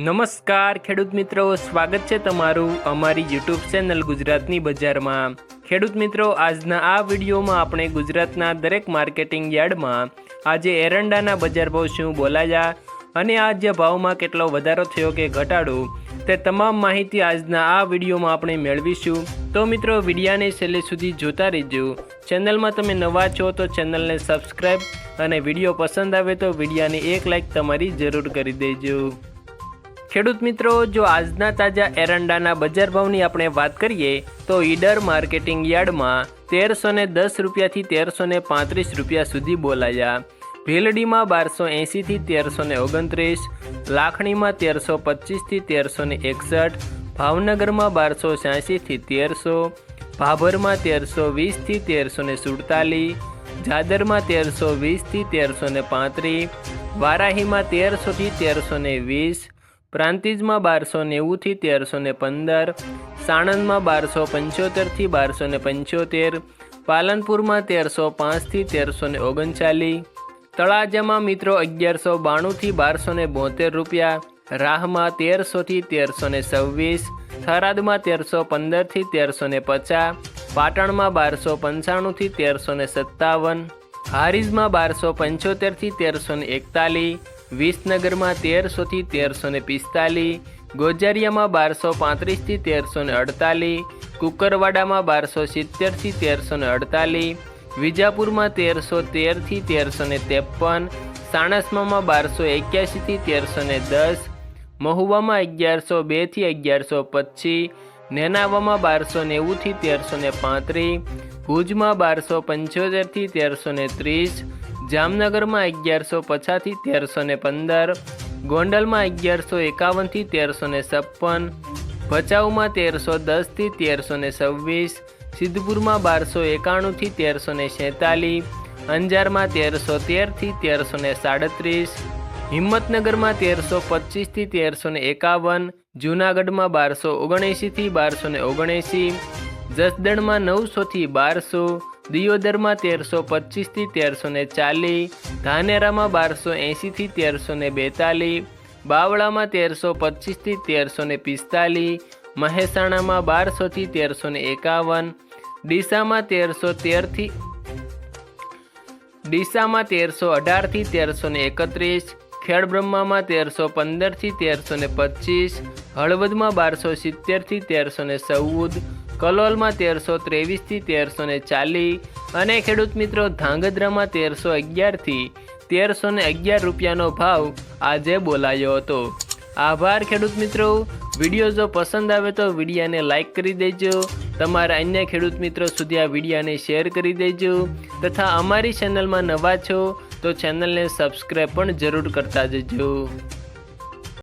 નમસ્કાર ખેડૂત મિત્રો, સ્વાગત છે તમારું અમારી યુટ્યુબ ચેનલ ગુજરાતની બજારમાં। ખેડૂત મિત્રો, આજના આ વિડીયોમાં આપણે ગુજરાતના દરેક માર્કેટિંગ યાર્ડમાં આજે એરંડાના બજાર ભાવ શું બોલાયા અને આજે ભાવમાં કેટલો વધારો થયો કે ઘટાડો તે તમામ માહિતી આજના આ વિડીયોમાં આપણે મેળવીશું। તો મિત્રો, વિડીયોને છેલ્લે સુધી જોતા રહેજો। ચેનલમાં તમે નવા છો તો ચેનલને સબસ્ક્રાઈબ અને વિડીયો પસંદ આવે તો વિડીયોને એક લાઈક તમારી જરૂર કરી દેજો। ખેડૂત મિત્રો, જો આજના તાજા એરંડાના બજાર ભાવની આપણે વાત કરીએ તો ઈડર માર્કેટિંગ યાર્ડમાં 1310 રૂપિયાથી 1335 રૂપિયા સુધી બોલાયા। ભીલડીમાં 1280થી 1329, લાખણીમાં 1325થી 1361, ભાવનગરમાં 1286થી 1300, ભાભરમાં 1320થી 1347, જાદરમાં 1320થી 1335, વારાહીમાં 1300થી 1320, પ્રાંતિજમાં 1290થી 1315, સાણંદમાં 1275થી 1275, પાલનપુરમાં 1305થી 1339, તળાજામાં મિત્રો 1192થી 1272 રૂપિયા, રાહમાં 1300થી 1326, થરાદમાં 1315થી 1350, પાટણમાં 1295થી 1357, હારીજમાં 1275થી 1341, વિસનગરમાં 1300થી 1345, ગોજારિયામાં 1235થી 1348, કુકરવાડામાં 1270થી 1348, વિજાપુરમાં 1313થી 1353, સાણસમામાં 1281થી 1310, મહુવામાં 1102થી 1125, નેનાવામાં 1290થી 1335, ભુજમાં 1275થી 1330, જામનગરમાં 1150થી 1315, ગોંડલમાં 1151થી 1356, ભચાઉમાં 1310થી 1326, સિદ્ધપુરમાં 1291થી 1346, અંજારમાં 1313થી 1337, હિંમતનગરમાં 1325થી 1351, જૂનાગઢમાં 1279થી 1279, જસદણમાં 900થી 1200, દિયોદરમાં 1325થી 1340, ધાનેરામાં 1280થી 1342, બાવળામાં 1325થી 1345, મહેસાણામાં 1200થી 1351, ડીસામાં 1318થી 1331, ખેડબ્રહ્મામાં 1315થી 1325, હળવદમાં 1270થી 1314, કલોલમાં 1323થી 1340 અને ખેડૂત મિત્રો, ધાંગધ્રામાં 1311થી 1311 રૂપિયાનો ભાવ આજે બોલાયો હતો। આભાર ખેડૂત મિત્રો। વિડીયો જો પસંદ આવે તો વિડીયોને લાઈક કરી દેજો, તમારા અન્ય ખેડૂત મિત્રો સુધી આ વિડીયોને શેર કરી દેજો તથા અમારી ચેનલમાં નવા છો તો ચેનલને સબસ્ક્રાઈબ પણ જરૂર કરતા જજો।